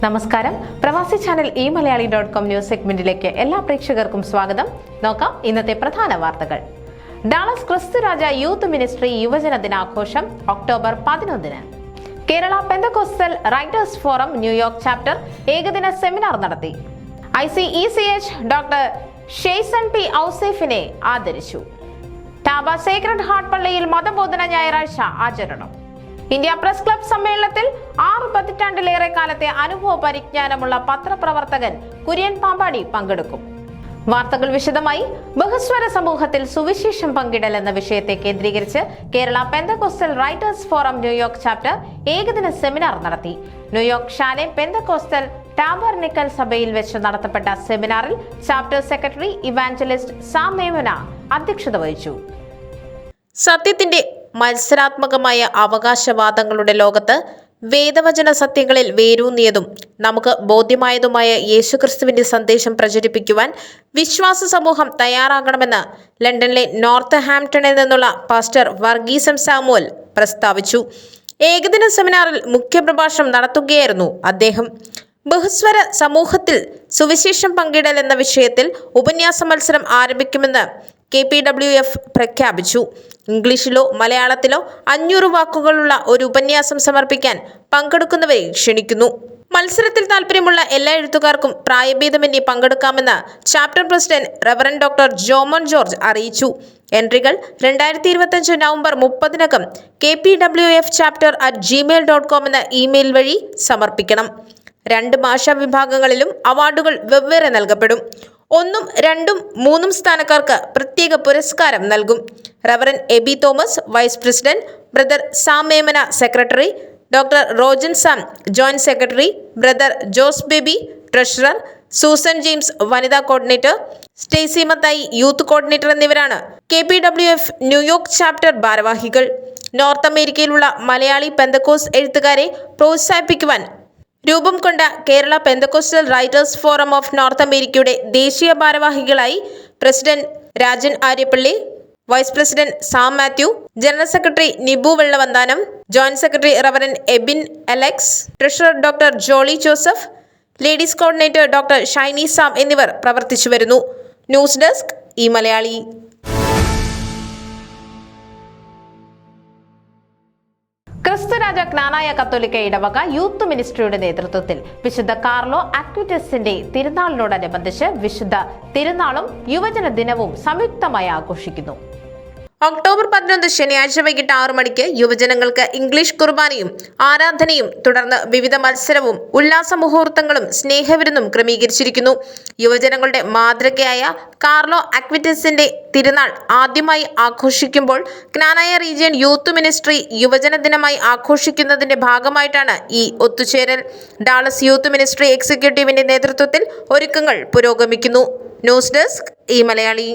നമസ്കാരം. പ്രവാസി channel eMalayali.com news സെഗ്മെന്റിലേക്ക് എല്ലാ പ്രേക്ഷകർക്കും സ്വാഗതം. നോക്കാം ഇന്നത്തെ പ്രധാന വാർത്തകൾ. ഡാളസ് ക്രിസ്തുരാജ യൂത്ത് മിനിസ്ട്രി യുവജന ദിനാഘോഷം ഒക്ടോബർ 11-ന്. Kerala Pentecostal writers forum New York chapter ഏകദിന സെമിനാർ നടത്തി. ICECH ഡോക്ടർ ഷെയ്സൺ പി ഔസേഫിനെ ആദരിച്ചു. ടാബ സേക്രഡ് ഹാർട്ട് പള്ളിയിൽ മതബോധന ഞായറാഴ്ച ആചരണം. ഇന്ത്യ പ്രസ് ക്ലബ് സമ്മേളനത്തിൽ 6 പതിറ്റാണ്ടിലേറെ കാലത്തെ അനുഭവ പരിജ്ഞാനമുള്ള പത്രപ്രവർത്തകൻ കുര്യൻ പാമ്പാടി പങ്കെടുക്കും. വാർത്തകൾ വിശദമായി. ബഹുസ്വര സമൂഹത്തിൽ സുവിശേഷം പങ്കിടൽ എന്ന വിഷയത്തെ കേന്ദ്രീകരിച്ച് Kerala Pentecostal writers forum New York chapter ഏകദിന സെമിനാർ നടത്തി. ന്യൂയോർക്ക് ഷാനെ പെന്തക്കോസ്റ്റൽ ടാബർനിക്കൽ സഭയിൽ വെച്ച് നടത്തപ്പെട്ട സെമിനാറിൽ chapter secretary evangelist Sam Memana അധ്യക്ഷത വഹിച്ചു. സത്യത്തിന്റെ മത്സരാത്മകമായ അവകാശവാദങ്ങളുടെ ലോകത്ത് വേദവചന സത്യങ്ങളിൽ വേരൂന്നിയതും നമുക്ക് ബോധ്യമായതുമായ യേശുക്രിസ്തുവിന്റെ സന്ദേശം പ്രചരിപ്പിക്കുവാൻ വിശ്വാസ സമൂഹം തയ്യാറാകണമെന്ന് ലണ്ടനിലെ നോർത്ത് ഹാംപ്ടണിൽ നിന്നുള്ള പാസ്റ്റർ വർഗീസ് എം സാമുവൽ പ്രസ്താവിച്ചു. ഏകദിന സെമിനാറിൽ മുഖ്യപ്രഭാഷണം നടത്തുകയായിരുന്നു അദ്ദേഹം. ബഹുസ്വര സമൂഹത്തിൽ സുവിശേഷം പങ്കിടൽ എന്ന വിഷയത്തിൽ ഉപന്യാസ മത്സരം ആരംഭിക്കുമെന്ന് KPWF പ്രഖ്യാപിച്ചു. ഇംഗ്ലീഷിലോ മലയാളത്തിലോ 500 വാക്കുകളുള്ള ഒരു ഉപന്യാസം സമർപ്പിക്കാൻ പങ്കെടുക്കുന്നവരെ ക്ഷണിക്കുന്നു. മത്സരത്തിൽ താല്പര്യമുള്ള എല്ലാ എഴുത്തുകാർക്കും പ്രായഭേദമന്യേ പങ്കെടുക്കാമെന്ന് chapter president reverend doctor Jomon George അറിയിച്ചു. എൻട്രികൾ 2025 നവംബർ 30-നകം KPWFchapter@gmail.com എന്ന ഇമെയിൽ വഴി സമർപ്പിക്കണം. 2 ഭാഷാ വിഭാഗങ്ങളിലും അവാർഡുകൾ വെവ്വേറെ നൽകപ്പെടും. 1, 2, 3 സ്ഥാനക്കാർക്ക് പ്രത്യേക പുരസ്കാരം നൽകും. Reverend Aby Thomas vice president, brother Sam Memana secretary, doctor Rojan Sam joint secretary, brother Jose Baby treasurer, Susan James വനിതാ coordinator, Stacy Mathai youth coordinator എന്നിവരാണ് KPWF ന്യൂയോർക്ക് ചാപ്റ്റർ ഭാരവാഹികൾ. നോർത്ത് അമേരിക്കയിലുള്ള മലയാളി പെന്തക്കോസ് എഴുത്തുകാരെ പ്രോത്സാഹിപ്പിക്കുവാൻ രൂപം കൊണ്ട Kerala Pentecostal writers forum of north അമേരിക്കയുടെ ദേശീയ ഭാരവാഹികളായി president Rajan Aryappally, vice president Sam Mathew, general secretary Nibu Vellavanthanam, joint secretary reverend Ebin Alex, treasurer doctor Jolly Joseph, ladies coordinator doctor Shiny Sam എന്നിവർ പ്രവർത്തിച്ചു വരുന്നു. News desk eMalayali. ക്രിസ്തുരാജ ജ്ഞാനായ കത്തോലിക്ക ഇടവക യൂത്ത് മിനിസ്ട്രിയുടെ നേതൃത്വത്തിൽ വിശുദ്ധ കാർലോ അക്വിറ്റസിന്റെ തിരുനാളിനോടനുബന്ധിച്ച് വിശുദ്ധ തിരുനാളും യുവജന ദിനവും സംയുക്തമായി ആഘോഷിക്കുന്നു. ഒക്ടോബർ 11 ശനിയാഴ്ച വൈകിട്ട് 6 മണിക്ക് യുവജനങ്ങൾക്ക് ഇംഗ്ലീഷ് കുർബാനയും ആരാധനയും തുടർന്ന് വിവിധ മത്സരവും ഉല്ലാസ മുഹൂർത്തങ്ങളും സ്നേഹവിരുന്നും ക്രമീകരിച്ചിരിക്കുന്നു. യുവജനങ്ങളുടെ മാതൃകയായ കാർലോ അക്വിറ്റസിന്റെ തിരുനാൾ ആദ്യമായി ആഘോഷിക്കുമ്പോൾ ജ്ഞാനായ റീജിയൻ യൂത്ത് മിനിസ്ട്രി യുവജന ദിനമായി ആഘോഷിക്കുന്നതിന്റെ ഭാഗമായിട്ടാണ് ഈ ഒത്തുചേരൽ. ഡാളസ് യൂത്ത് മിനിസ്ട്രി എക്സിക്യൂട്ടീവിന്റെ നേതൃത്വത്തിൽ ഒരുക്കങ്ങൾ പുരോഗമിക്കുന്നു. News desk eMalayali.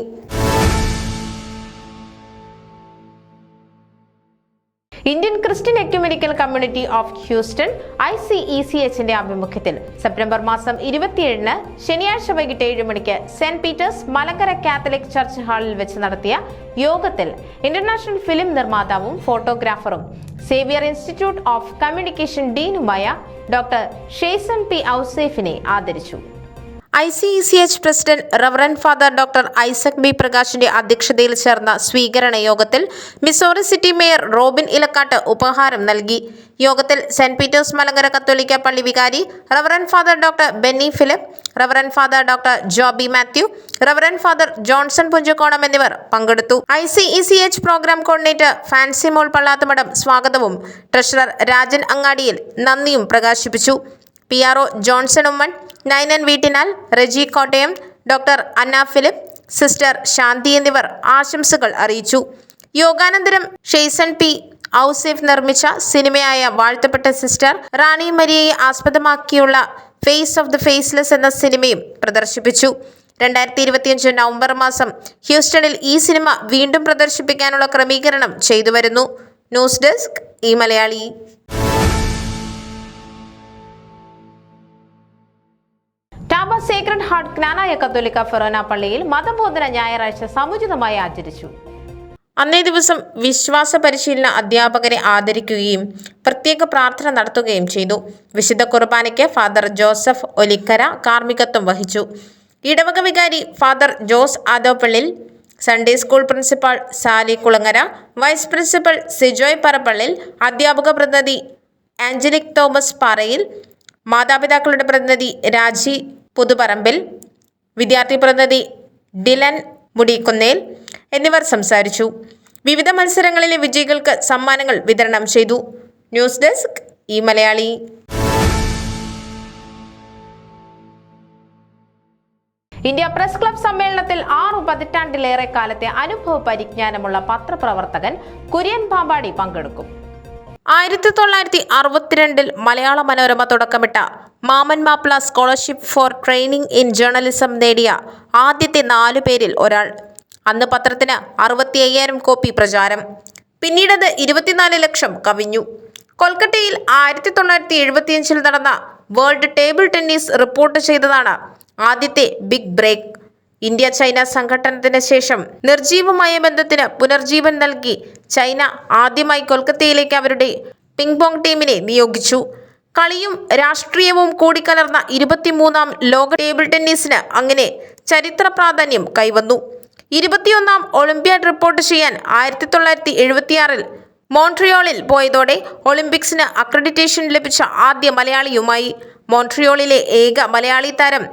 Indian Christian ecumenical community of Houston ICECHന്റെ ആഭിമുഖ്യത്തിൽ സെപ്റ്റംബർ 27-ന് ശനിയാഴ്ച വൈകിട്ട് 7 മണിക്ക് saint Peter's Malankara Catholic church ഹാളിൽ വെച്ച് നടത്തിയ യോഗത്തിൽ ഇന്റർനാഷണൽ ഫിലിം നിർമ്മാതാവും ഫോട്ടോഗ്രാഫറും സേവിയർ ഇൻസ്റ്റിറ്റ്യൂട്ട് ഓഫ് കമ്മ്യൂണിക്കേഷൻ ഡീനുമായ ഡോക്ടർ ഷെയ്സൺ പി ഔസേഫിനെ ആദരിച്ചു. ICECH president reverend father doctor Isaac B പ്രകാശിന്റെ അധ്യക്ഷതയിൽ ചേർന്ന സ്വീകരണ യോഗത്തിൽ Missouri city mayor Robin Elakkattu ഉപഹാരം നൽകി. യോഗത്തിൽ സെന്റ് പീറ്റേഴ്സ് മലങ്കര കത്തോലിക്ക പള്ളി വികാരി reverend father doctor Benny Philip, reverend father doctor Joby Mathew, reverend father Johnson Punchakonam എന്നിവർ പങ്കെടുത്തു. ICECH programme coordinator Fancy Mol Pallathumadam സ്വാഗതവും ട്രഷറർ രാജൻ അങ്ങാടിയിൽ നന്ദിയും പ്രകാശിപ്പിച്ചു. PRO Johnson Oommen, Ninan Veettinal, Reji Kottayam, doctor Anna Philip, sister Shanthi എന്നിവർ ആശംസകൾ അറിയിച്ചു. യോഗാനന്തരം ഷെയ്സൺ പി ഔസേഫ് നിർമ്മിച്ച സിനിമയായ വാഴ്ത്തപ്പെട്ട സിസ്റ്റർ റാണി മരിയയെ ആസ്പദമാക്കിയുള്ള ഫേസ് ഓഫ് ദ ഫേസ്ലെസ് എന്ന സിനിമയും പ്രദർശിപ്പിച്ചു. 2025 നവംബർ മാസം ഹ്യൂസ്റ്റണിൽ ഈ സിനിമ വീണ്ടും പ്രദർശിപ്പിക്കാനുള്ള ക്രമീകരണം ചെയ്തു വരുന്നു. News desk eMalayali. Tampa sacred heart Knanaya കത്തോലിക്ക ഫെറോന പള്ളിയിൽ മതബോധന ഞായറാഴ്ച സമുചിതമായി ആചരിച്ചു. അന്നേ ദിവസം വിശ്വാസ പരിശീലന അധ്യാപകരെ ആദരിക്കുകയും പ്രത്യേക പ്രാർത്ഥന നടത്തുകയും ചെയ്തു. വിശുദ്ധ കുർബാനയ്ക്ക് ഫാദർ ജോസഫ് ഒലിക്കര കാർമ്മികത്വം വഹിച്ചു. ഇടവക വികാരി father Jose Adoppallil, Sunday school principal Sally Kulangara, vice principal Sijoy Parappallil, അധ്യാപക പ്രതിനിധി ആഞ്ചലിക് തോമസ് പാറയിൽ, മാതാപിതാക്കളുടെ പ്രതിനിധി രാജി പുതുപറമ്പിൽ, വിദ്യാർത്ഥി പ്രതിനിധി ഡിലൻ മുടിക്കുന്നേൽ എന്നിവർ സംസാരിച്ചു. വിവിധ മത്സരങ്ങളിലെ വിജയികൾക്ക് സമ്മാനങ്ങൾ വിതരണം ചെയ്തു. ന്യൂസ് ഡെസ്ക് ഈ മലയാളി. ഇന്ത്യ പ്രസ് ക്ലബ് സമ്മേളനത്തിൽ 6 പതിറ്റാണ്ടിലേറെ കാലത്തെ അനുഭവ പരിജ്ഞാനമുള്ള പത്രപ്രവർത്തകൻ കുര്യൻ പാമ്പാടി പങ്കെടുക്കും. 1962 മലയാള മനോരമ തുടക്കമിട്ട മാമൻ Mappila scholarship four training in journalism നേടിയ ആദ്യത്തെ 4 പേരിൽ ഒരാൾ. അന്ന് പത്രത്തിന് 65,000 കോപ്പി പ്രചാരം. പിന്നീടത് 24 ലക്ഷം കവിഞ്ഞു. കൊൽക്കത്തയിൽ 1975 നടന്ന വേൾഡ് ടേബിൾ ടെന്നീസ് റിപ്പോർട്ട് ചെയ്തതാണ് ആദ്യത്തെ ബിഗ് ബ്രേക്ക്. ഇന്ത്യ ചൈന സംഘട്ടനത്തിന് ശേഷം നിർജീവമായ ബന്ധത്തിന് പുനർജീവൻ നൽകി ചൈന ആദ്യമായി കൊൽക്കത്തയിലേക്ക് അവരുടെ പിങ് പോങ് ടീമിനെ നിയോഗിച്ചു. കളിയും രാഷ്ട്രീയവും കൂടിക്കലർന്ന 23ാം ലോക ടേബിൾ ടെന്നീസിന് അങ്ങനെ ചരിത്ര പ്രാധാന്യം കൈവന്നു. 21ാം ഒളിമ്പ്യാഡ് റിപ്പോർട്ട് ചെയ്യാൻ 1976 മോൺട്രിയോളിൽ പോയതോടെ ഒളിമ്പിക്സിന് അക്രഡിറ്റേഷൻ ലഭിച്ച ആദ്യ മലയാളിയുമായി. മോൺട്രിയോളിലെ ഏക മലയാളി താരം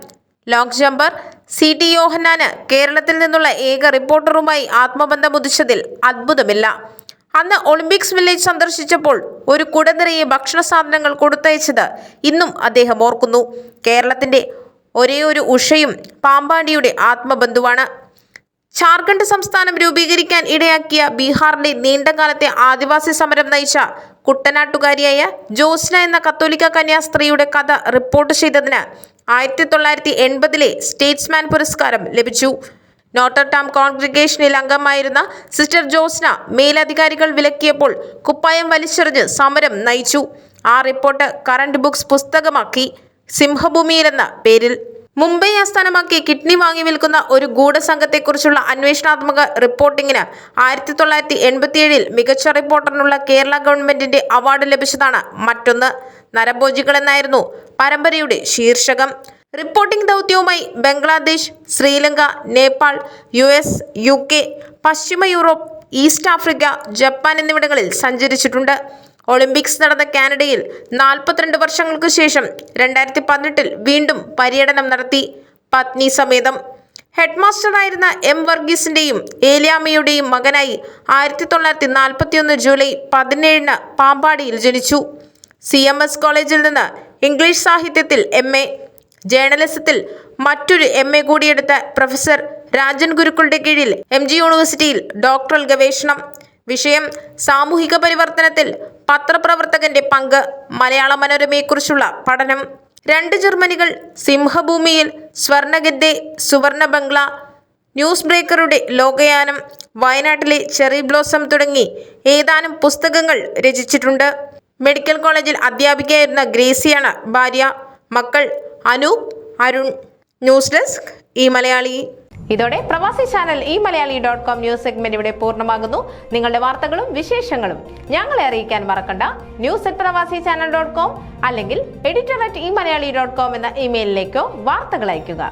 ലോങ് ജമ്പർ CT യോഹന്നാന് കേരളത്തിൽ നിന്നുള്ള ഏക റിപ്പോർട്ടറുമായി ആത്മബന്ധം ഉദിച്ചതിൽ അത്ഭുതമില്ല. അന്ന് ഒളിമ്പിക്സ് വില്ലേജ് സന്ദർശിച്ചപ്പോൾ ഒരു കുട നിറയെ ഭക്ഷണ സാധനങ്ങൾ കൊടുത്തയച്ചത് ഇന്നും അദ്ദേഹം ഓർക്കുന്നു. കേരളത്തിന്റെ ഒരേയൊരു ഉഷയും പാമ്പാടിയുടെ ആത്മബന്ധുവാണ്. ജാർഖണ്ഡ് സംസ്ഥാനം രൂപീകരിക്കാൻ ഇടയാക്കിയ ബീഹാറിന്റെ നീണ്ടകാലത്തെ ആദിവാസി സമരം നയിച്ച കുട്ടനാട്ടുകാരിയായ ജോസ്ന എന്ന കത്തോലിക്ക കന്യാസ്ത്രീയുടെ കഥ റിപ്പോർട്ട് ചെയ്തതിന് 1980 സ്റ്റേറ്റ്സ്മാൻ പുരസ്കാരം ലഭിച്ചു. നോട്ടർഡാം കോൺഗ്രിഗേഷനിൽ അംഗമായിരുന്ന സിസ്റ്റർ ജോസ്ന മേലധികാരികൾ വിലക്കിയപ്പോൾ കുപ്പായം വലിച്ചെറിഞ്ഞ് സമരം നയിച്ചു. ആ റിപ്പോർട്ട് കറന്റ് ബുക്സ് പുസ്തകമാക്കി. സിംഹഭൂമിയിൽ എന്ന പേരിൽ. മുംബൈ ആസ്ഥാനമാക്കി കിഡ്നി വാങ്ങി വിൽക്കുന്ന ഒരു ഗൂഢസംഘത്തെക്കുറിച്ചുള്ള അന്വേഷണാത്മക റിപ്പോർട്ടിങ്ങിന് 1987 മികച്ച റിപ്പോർട്ടറിനുള്ള കേരള ഗവൺമെന്റിന്റെ അവാർഡ് ലഭിച്ചതാണ് മറ്റൊന്ന്. നരഭോജികൾ എന്നായിരുന്നു പരമ്പരയുടെ ശീർഷകം. റിപ്പോർട്ടിംഗ് ദൗത്യവുമായി ബംഗ്ലാദേശ്, ശ്രീലങ്ക, നേപ്പാൾ, US, UK, പശ്ചിമ യൂറോപ്പ്, ഈസ്റ്റ് ആഫ്രിക്ക, ജപ്പാൻ എന്നിവിടങ്ങളിൽ സഞ്ചരിച്ചിട്ടുണ്ട്. ഒളിമ്പിക്സ് നടന്ന കാനഡയിൽ 42 വർഷങ്ങൾക്ക് ശേഷം 2018 വീണ്ടും പര്യടനം നടത്തി. പത്നി സമേതം. ഹെഡ്മാസ്റ്ററായിരുന്ന M വർഗീസിന്റെയും ഏലിയാമ്മയുടെയും മകനായി 1941 ജൂലൈ 17 പാമ്പാടിയിൽ ജനിച്ചു. CMS കോളേജിൽ നിന്ന് ഇംഗ്ലീഷ് സാഹിത്യത്തിൽ MA, ജേർണലിസത്തിൽ മറ്റൊരു MA കൂടിയെടുത്ത പ്രൊഫസർ രാജൻ ഗുരുക്കളുടെ കീഴിൽ MG യൂണിവേഴ്സിറ്റിയിൽ ഡോക്ടറൽ ഗവേഷണം. വിഷയം സാമൂഹിക പരിവർത്തനത്തിൽ പത്രപ്രവർത്തകന്റെ പങ്ക്. മലയാള മനോരമയെക്കുറിച്ചുള്ള പഠനം. 2 ജർമ്മനികൾ, സിംഹഭൂമിയിൽ, സ്വർണഗദ്ദെ, സുവർണ ബംഗ്ല, ന്യൂസ് ബ്രേക്കറുടെ ലോകയാനം, വയനാട്ടിലെ ചെറി ബ്ലോസം തുടങ്ങി ഏതാനും പുസ്തകങ്ങൾ രചിച്ചിട്ടുണ്ട്. മെഡിക്കൽ കോളേജിൽ അധ്യാപികയായിരുന്ന ഗ്രേസിയാണ് ഭാര്യ. മക്കൾ അനൂപ്, അരുൺ. ന്യൂസ് ഡെസ്ക് ഈ മലയാളി. ഇതോടെ പ്രവാസി ചാനൽ ഈ മലയാളി.com ന്യൂസ് സെഗ്മെന്റ് ഇവിടെ പൂർണ്ണമാകുന്നു. നിങ്ങളുടെ വാർത്തകളും വിശേഷങ്ങളും ഞങ്ങളെ അറിയിക്കാൻ മറക്കണ്ട. news@pravasichannel.com അല്ലെങ്കിൽ editor@eMalayali.com എന്ന ഇമെയിലിലേക്കോ വാർത്തകൾ അയയ്ക്കുക.